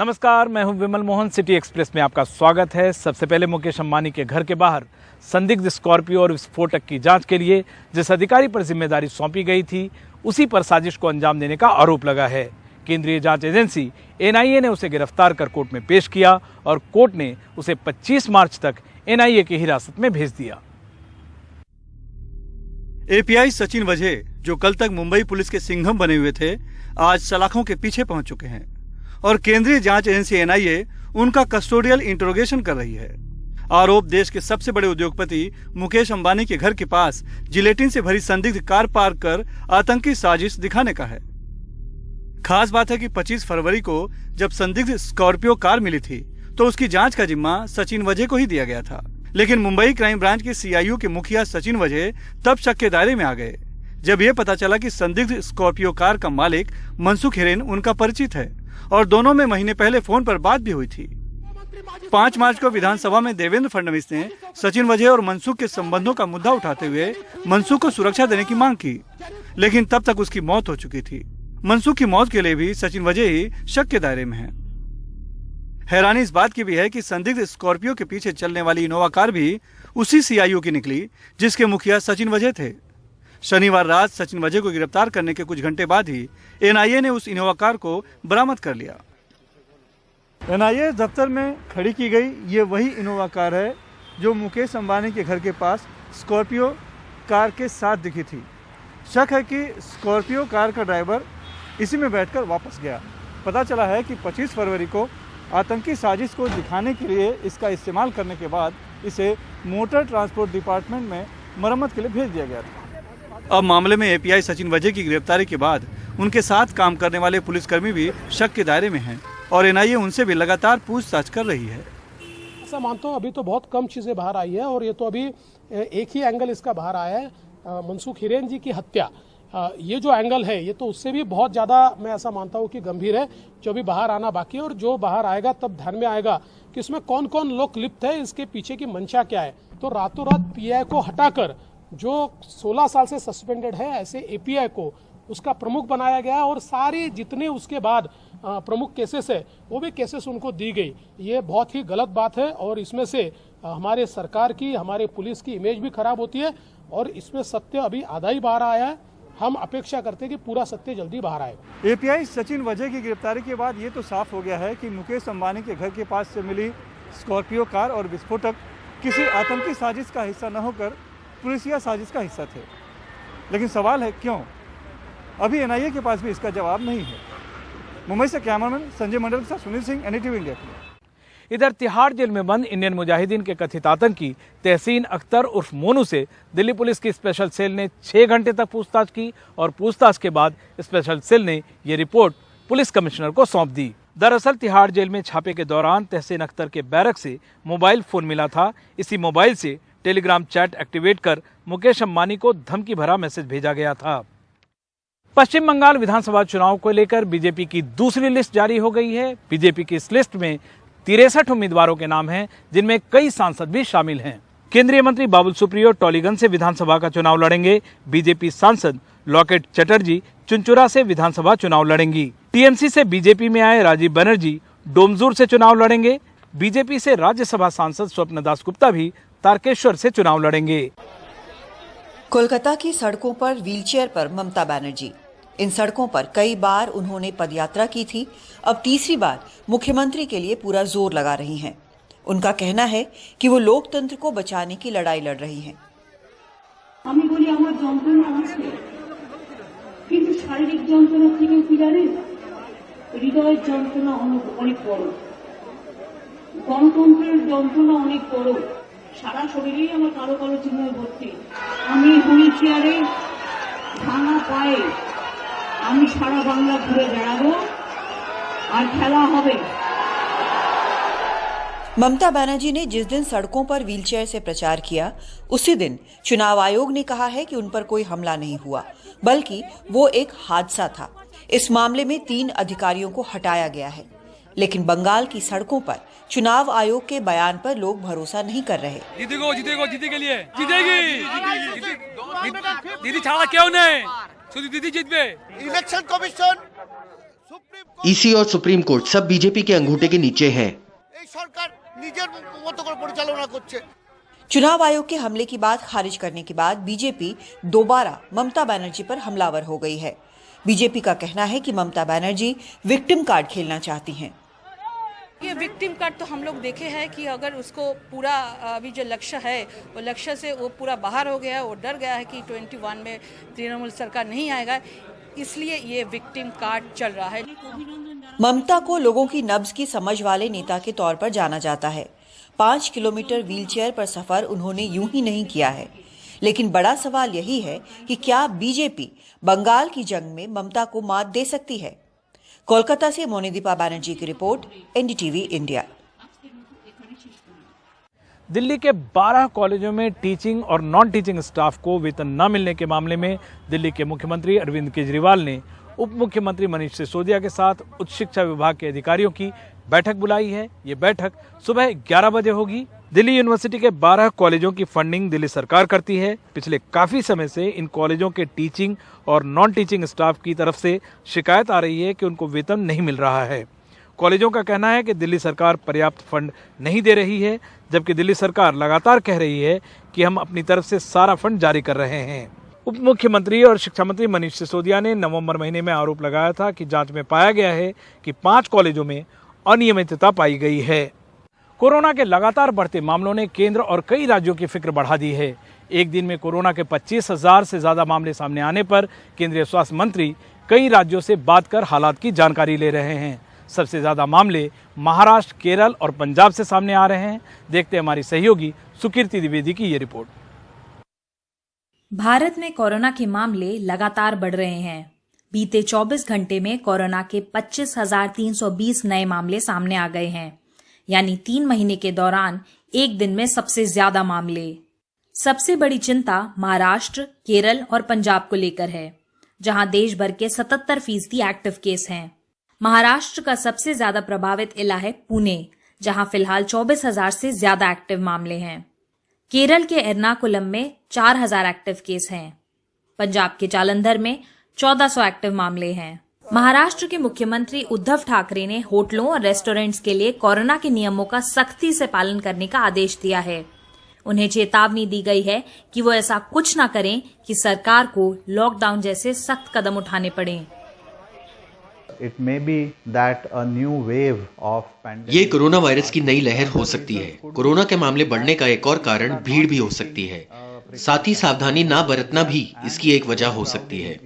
नमस्कार, मैं हूं विमल मोहन। सिटी एक्सप्रेस में आपका स्वागत है। सबसे पहले मुकेश अंबानी के घर के बाहर संदिग्ध स्कॉर्पियो और विस्फोटक की जांच के लिए जिस अधिकारी पर जिम्मेदारी सौंपी गई थी, उसी पर साजिश को अंजाम देने का आरोप लगा है। केंद्रीय जांच एजेंसी एनआईए ने उसे गिरफ्तार कर कोर्ट में पेश किया और कोर्ट ने उसे 25 मार्च तक एनआईए की हिरासत में भेज दिया। एपीआई सचिन वजह, जो कल तक मुंबई पुलिस के सिंघम बने हुए थे, आज सलाखों के पीछे पहुंच चुके हैं और केंद्रीय जांच एजेंसी एनआईए उनका कस्टोडियल इंटरोगेशन कर रही है। आरोप देश के सबसे बड़े उद्योगपति मुकेश अंबानी के घर के पास जिलेटिन से भरी संदिग्ध कार पार्क कर आतंकी साजिश दिखाने का है। खास बात है कि 25 फरवरी को जब संदिग्ध स्कॉर्पियो कार मिली थी तो उसकी जांच का जिम्मा सचिन वजह को ही दिया गया था, लेकिन मुंबई क्राइम ब्रांच के सीआईयू के मुखिया सचिन वजह तब शक के दायरे में आ गए जब यह पता चला कि संदिग्ध स्कॉर्पियो कार का मालिक मनसुख हिरेन उनका परिचित है और दोनों में महीने पहले फोन पर बात भी हुई थी। 5 मार्च को विधानसभा में देवेंद्र फडणवीस ने सचिन वजह और मनसुख के संबंधों का मुद्दा उठाते हुए मनसुख को सुरक्षा देने की मांग की, लेकिन तब तक उसकी मौत हो चुकी थी। मनसुख की मौत के लिए भी सचिन वजह ही शक के दायरे में है। हैरानी इस बात की भी है कि संदिग्ध स्कॉर्पियो के पीछे चलने वाली इनोवा कार भी उसी सीआईयू की निकली जिसके मुखिया सचिन वजह थे। शनिवार रात सचिन वजह को गिरफ्तार करने के कुछ घंटे बाद ही एनआईए ने उस इनोवा कार को बरामद कर लिया। एनआईए दफ्तर में खड़ी की गई ये वही इनोवा कार है जो मुकेश अंबानी के घर के पास स्कॉर्पियो कार के साथ दिखी थी। शक है कि स्कॉर्पियो कार का ड्राइवर इसी में बैठकर वापस गया। पता चला है कि 25 फरवरी को आतंकी साजिश को दिखाने के लिए इसका इस्तेमाल करने के बाद इसे मोटर ट्रांसपोर्ट डिपार्टमेंट में मरम्मत के लिए भेज दिया गया था। अब मामले में एपीआई सचिन वजह की गिरफ्तारी के बाद उनके साथ काम करने वाले पुलिसकर्मी भी शक के दायरे में हैं और एनआईए उनसे भी लगातार पूछताछ कर रही है। ऐसा मानता हूँ अभी तो बहुत कम चीजें बाहर आई है और ये तो अभी एक ही एंगल इसका बाहर आया है, मनसुख हिरेन जी की हत्या। ये जो एंगल है ये तो उससे भी बहुत ज्यादा मैं ऐसा मानता हूँ कि गंभीर है, जो भी बाहर आना बाकी है और जो बाहर आएगा तब ध्यान में आएगा कि इसमें कौन कौन लोग लिप्त है, इसके पीछे की मंशा क्या है। तो रातों रात पीआई को हटाकर जो 16 साल से सस्पेंडेड है ऐसे एपीआई को उसका प्रमुख बनाया गया और सारे जितने उसके बाद प्रमुख केसेस है वो भी केसेस उनको दी गई। ये बहुत ही गलत बात है और इसमें से हमारे सरकार की, हमारे पुलिस की इमेज भी खराब होती है और इसमें सत्य अभी आधा ही बाहर आया है। हम अपेक्षा करते हैं कि पूरा सत्य जल्दी बाहर आएगा। एपीआई सचिन वजह की गिरफ्तारी के बाद ये तो साफ हो गया है कि मुकेश अंबानी के घर के पास से मिली स्कॉर्पियो कार और विस्फोटक किसी आतंकी साजिश का हिस्सा न होकर पुलिसिया साजिश का हिस्सा थे। लेकिन सवाल है क्यों? अभी एनआईए के पास भी इसका जवाब नहीं है। मुंबई से कैमरामैन संजय मंडल के साथ सुनील सिंह, एनडीटीवी इंडिया। इधर तिहाड़ जेल में बंद इंडियन मुजाहिदीन के कथित आतंकी तहसीन अख्तर उर्फ मोनू से दिल्ली पुलिस की स्पेशल सेल ने 6 घंटे तक पूछताछ की और पूछताछ के बाद स्पेशल सेल ने ये रिपोर्ट पुलिस कमिश्नर को सौंप दी। दरअसल तिहाड़ जेल में छापे के दौरान तहसीन अख्तर के बैरक से मोबाइल फोन मिला था। इसी मोबाइल से टेलीग्राम चैट एक्टिवेट कर मुकेश अंबानी को धमकी भरा मैसेज भेजा गया था। पश्चिम बंगाल विधानसभा चुनाव को लेकर बीजेपी की दूसरी लिस्ट जारी हो गई है। बीजेपी की इस लिस्ट में 63 उम्मीदवारों के नाम हैं, जिनमें कई सांसद भी शामिल हैं। केंद्रीय मंत्री बाबुल सुप्रियो टॉलीगंज से विधानसभा का चुनाव लड़ेंगे। बीजेपी सांसद लॉकेट चटर्जी चुनचुरा से विधानसभा चुनाव लड़ेंगी। टीएमसी से बीजेपी में आए राजीव बनर्जी डोमजूर से चुनाव लड़ेंगे। बीजेपी से राज्यसभा सांसद स्वप्न दासगुप्ता भी तारकेश्वर से चुनाव लड़ेंगे। कोलकाता की सड़कों पर व्हीलचेयर पर ममता बनर्जी। इन सड़कों पर कई बार उन्होंने पदयात्रा की थी, अब तीसरी बार मुख्यमंत्री के लिए पूरा जोर लगा रही हैं। उनका कहना है कि वो लोकतंत्र को बचाने की लड़ाई लड़ रही हैं। আমি বলি আমার যন্ত্রণা আছে, কিন্তু শারীরিক যন্ত্রণা থেকে কি জানেন, হৃদয়ের যন্ত্রণা অনেক বড়, গণতন্ত্রের যন্ত্রণা অনেক বড়। সারা শরীরেই আমার কালো কালো চিহ্ন ভর্তি। আমি হুইল চেয়ারে ভাঙা পায়ে আমি সারা বাংলা ঘুরে বেড়াবো আর খেলা হবে। ममता बनर्जी ने जिस दिन सड़कों पर व्हीलचेयर से प्रचार किया, उसी दिन चुनाव आयोग ने कहा है कि उन पर कोई हमला नहीं हुआ, बल्कि वो एक हादसा था। इस मामले में 3 अधिकारियों को हटाया गया है। लेकिन बंगाल की सड़कों पर चुनाव आयोग के बयान पर लोग भरोसा नहीं कर रहे। दीदी छाड़ा क्यों नहीं? दीदी जीतबे। इलेक्शन कमीशन ईसी और सुप्रीम कोर्ट सब बीजेपी के अंगूठे के नीचे हैं। चुनाव आयोग के हमले की बात खारिज करने के बाद बीजेपी दोबारा ममता बनर्जी पर हमलावर हो गई है। बीजेपी का कहना है कि ममता बनर्जी विक्टिम कार्ड खेलना चाहती हैं। ये विक्टिम कार्ड तो हम लोग देखे हैं कि अगर उसको पूरा अभी जो लक्ष्य है वो लक्ष्य से वो पूरा बाहर हो गया है, वो डर गया है कि 21 में तृणमूल सरकार नहीं आएगा, इसलिए ये विक्टिम कार्ड चल रहा है। ममता को लोगों की नब्ज की समझ वाले नेता के तौर पर जाना जाता है। 5 किलोमीटर व्हीलचेयर पर सफर उन्होंने यूं ही नहीं किया है। लेकिन बड़ा सवाल यही है कि क्या बीजेपी बंगाल की जंग में ममता को मात दे सकती है। कोलकाता से मोनिदीपा बनर्जी की रिपोर्ट, एनडीटीवी इंडिया। दिल्ली के 12 कॉलेजों में टीचिंग और नॉन टीचिंग स्टाफ को वेतन न मिलने के मामले में दिल्ली के मुख्यमंत्री अरविंद केजरीवाल ने उप मुख्यमंत्री मनीष सिसोदिया के साथ उच्च शिक्षा विभाग के अधिकारियों की बैठक बुलाई है। ये बैठक सुबह 11 बजे होगी। दिल्ली यूनिवर्सिटी के 12 कॉलेजों की फंडिंग दिल्ली सरकार करती है। पिछले काफी समय से इन कॉलेजों के टीचिंग और नॉन टीचिंग स्टाफ की तरफ से शिकायत आ रही है कि उनको वेतन नहीं मिल रहा है। कॉलेजों का कहना है कि दिल्ली सरकार पर्याप्त फंड नहीं दे रही है, जबकि दिल्ली सरकार लगातार कह रही है कि हम अपनी तरफ से सारा फंड जारी कर रहे हैं। उप मुख्यमंत्री और शिक्षा मंत्री मनीष सिसोदिया ने नवंबर महीने में आरोप लगाया था कि जांच में पाया गया है कि 5 कॉलेजों में अनियमितता पाई गई है। कोरोना के लगातार बढ़ते मामलों ने केंद्र और कई राज्यों की फिक्र बढ़ा दी है। एक दिन में कोरोना के 25,000 से ज्यादा मामले सामने आने पर केंद्रीय स्वास्थ्य मंत्री कई राज्यों से बात कर हालात की जानकारी ले रहे हैं। सबसे ज्यादा मामले महाराष्ट्र, केरल और पंजाब से सामने आ रहे हैं। देखते हैं हमारी सहयोगी सुकीर्ति द्विवेदी की ये रिपोर्ट। भारत में कोरोना के मामले लगातार बढ़ रहे हैं। बीते 24 घंटे में कोरोना के 25,320 नए मामले सामने आ गए हैं, यानी 3 महीने के दौरान एक दिन में सबसे ज्यादा मामले। सबसे बड़ी चिंता महाराष्ट्र, केरल और पंजाब को लेकर है, जहां देश भर के 77% एक्टिव केस हैं। महाराष्ट्र का सबसे ज्यादा प्रभावित इला है पुणे, जहां फिलहाल 24,000 से ज्यादा एक्टिव मामले हैं। केरल के एर्नाकुलम में 4,000 एक्टिव केस हैं। पंजाब के जालंधर में 1400 एक्टिव मामले हैं। महाराष्ट्र के मुख्यमंत्री उद्धव ठाकरे ने होटलों और रेस्टोरेंट्स के लिए कोरोना के नियमों का सख्ती से पालन करने का आदेश दिया है। उन्हें चेतावनी दी गई है कि वो ऐसा कुछ न करें कि सरकार को लॉकडाउन जैसे सख्त कदम उठाने पड़े। ये कोरोना वायरस की नई लहर हो सकती है। कोरोना के मामले बढ़ने का एक और कारण भीड़ भी हो सकती है। साथ ही सावधानी ना बरतना भी इसकी एक वजह हो सकती है।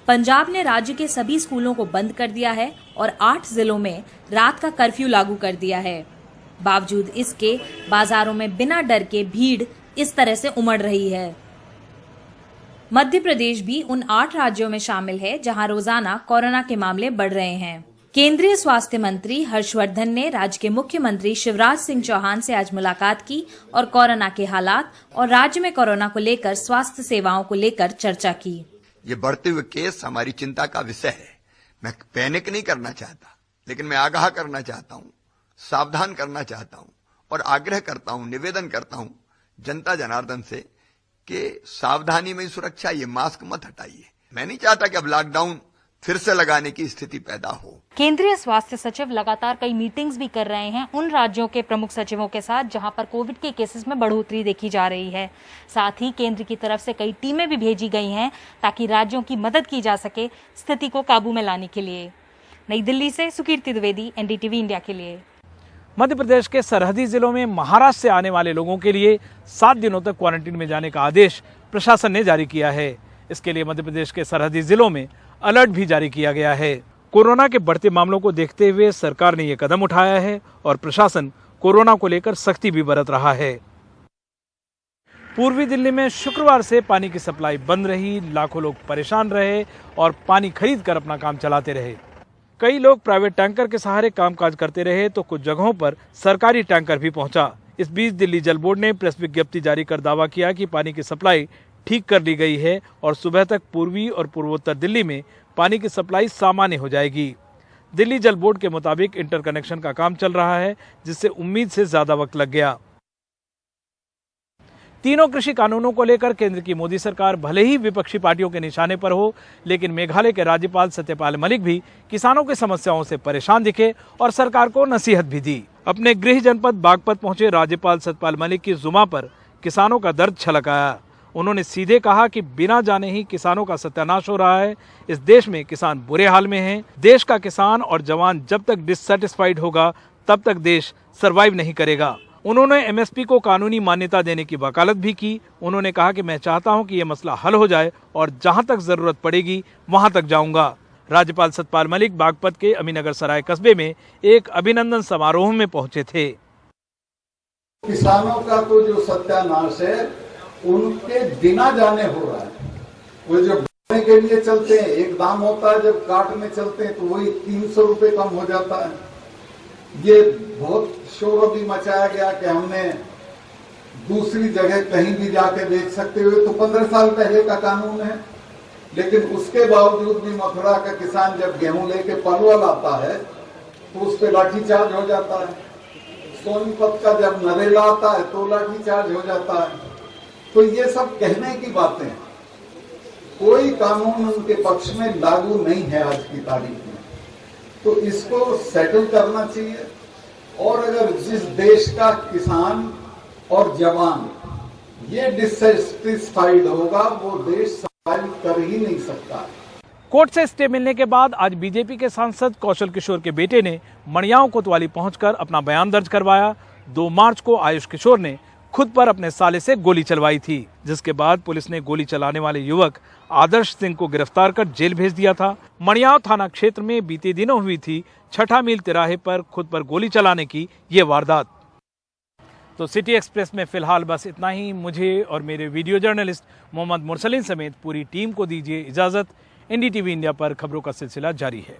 पंजाब ने राज्य के सभी स्कूलों को बंद कर दिया है और 8 जिलों में रात का कर्फ्यू लागू कर दिया है। बावजूद इसके बाजारों में बिना डर के भीड़ इस तरह से उमड़ रही है। मध्य प्रदेश भी उन 8 राज्यों में शामिल है जहां रोजाना कोरोना के मामले बढ़ रहे हैं। केंद्रीय स्वास्थ्य मंत्री हर्षवर्धन ने राज्य के मुख्यमंत्री शिवराज सिंह चौहान से आज मुलाकात की और कोरोना के हालात और राज्य में कोरोना को लेकर स्वास्थ्य सेवाओं को लेकर चर्चा की। ये बढ़ते हुए केस हमारी चिंता का विषय है। मैं पैनिक नहीं करना चाहता, लेकिन मैं आगाह करना चाहता हूँ, सावधान करना चाहता हूँ और आग्रह करता हूँ, निवेदन करता हूँ जनता जनार्दन से कि सावधानी में सुरक्षा, ये मास्क मत हटाइए। मैं नहीं चाहता कि अब लॉकडाउन फिर से लगाने की स्थिति पैदा हो। केंद्रीय स्वास्थ्य सचिव लगातार कई मीटिंग्स भी कर रहे हैं उन राज्यों के प्रमुख सचिवों के साथ जहां पर कोविड के केसेस में बढ़ोतरी देखी जा रही है। साथ ही केंद्र की तरफ से कई टीमें भी भेजी गई हैं ताकि राज्यों की मदद की जा सके स्थिति को काबू में लाने के लिए। नई दिल्ली से सुकीर्ति द्विवेदी, एनडीटीवी इंडिया के लिए। मध्य प्रदेश के सरहदी जिलों में महाराष्ट्र से आने वाले लोगों के लिए 7 दिनों तक क्वारंटीन में जाने का आदेश प्रशासन ने जारी किया है। इसके लिए मध्य प्रदेश के सरहदी जिलों में अलर्ट भी जारी किया गया है। कोरोना के बढ़ते मामलों को देखते हुए सरकार ने यह कदम उठाया है और प्रशासन कोरोना को लेकर सख्ती भी बरत रहा है। पूर्वी दिल्ली में शुक्रवार से पानी की सप्लाई बंद रही। लाखों लोग परेशान रहे और पानी खरीद कर अपना काम चलाते रहे। कई लोग प्राइवेट टैंकर के सहारे कामकाज करते रहे तो कुछ जगहों पर सरकारी टैंकर भी पहुंचा। इस बीच दिल्ली जल बोर्ड ने प्रेस विज्ञप्ति जारी कर दावा किया कि पानी की सप्लाई ठीक कर ली गई है और सुबह तक पूर्वी और पूर्वोत्तर दिल्ली में पानी की सप्लाई सामान्य हो जाएगी। दिल्ली जल बोर्ड के मुताबिक इंटरकनेक्शन का काम चल रहा है, जिससे उम्मीद से ज्यादा वक्त लग गया। तीनों कृषि कानूनों को लेकर केंद्र की मोदी सरकार भले ही विपक्षी पार्टियों के निशाने पर हो, लेकिन मेघालय के राज्यपाल सत्यपाल मलिक भी किसानों की समस्याओं से परेशान दिखे और सरकार को नसीहत भी दी। अपने गृह जनपद बागपत पहुंचे राज्यपाल सत्यपाल मलिक की जुमा पर किसानों का दर्द छलक आया। उन्होंने सीधे कहा कि बिना जाने ही किसानों का सत्यानाश हो रहा है। इस देश में किसान बुरे हाल में हैं। देश का किसान और जवान जब तक डिससेटिस्फाइड होगा तब तक देश सरवाइव नहीं करेगा। उन्होंने एमएसपी को कानूनी मान्यता देने की वकालत भी की। उन्होंने कहा कि मैं चाहता हूं कि यह मसला हल हो जाए और जहां तक जरूरत पड़ेगी वहां तक जाऊंगा। राज्यपाल सत्यपाल मलिक बागपत के अमीनगर सराय कस्बे में एक अभिनंदन समारोह में पहुंचे थे। किसानों का तो जो सत्यानाश है उनके बिना जाने हो रहा है। वो जब बोने के लिए चलते हैं एक दाम होता है, जब काटने चलते हैं तो वही 300 रुपए कम हो जाता है। ये बहुत शोर भी मचाया गया कि हमने दूसरी जगह कहीं भी जाके बेच सकते हुए, तो 15 साल पहले का कानून है। लेकिन उसके बावजूद भी मथुरा का किसान जब गेहूं लेके पलवल आता है तो उस पर लाठीचार्ज हो जाता है। सोनीपत का जब नरेला आता है तो लाठीचार्ज हो जाता है। तो ये सब कहने की बातें, कोई कानून उनके पक्ष में लागू नहीं है आज की तारीख में। तो इसको सेटल करना चाहिए। और अगर जिस देश का किसान और जवान ये डिससेटिस्फाइड होगा वो देश सर्वाइव कर ही नहीं सकता। कोर्ट से स्टे मिलने के बाद आज बीजेपी के सांसद कौशल किशोर के बेटे ने मणियाओं कोतवाली पहुंचकर अपना बयान दर्ज करवाया। 2 मार्च को आयुष किशोर ने खुद पर अपने साले से गोली चलवाई थी, जिसके बाद पुलिस ने गोली चलाने वाले युवक आदर्श सिंह को गिरफ्तार कर जेल भेज दिया था। मणियाव थाना क्षेत्र में बीते दिनों हुई थी 6ठा मील तिराहे पर खुद पर गोली चलाने की ये वारदात। तो सिटी एक्सप्रेस में फिलहाल बस इतना ही। मुझे और मेरे वीडियो जर्नलिस्ट मोहम्मद मुरसलीन समेत पूरी टीम को दीजिए इजाजत। एनडीटीवी इंडिया पर खबरों का सिलसिला जारी है।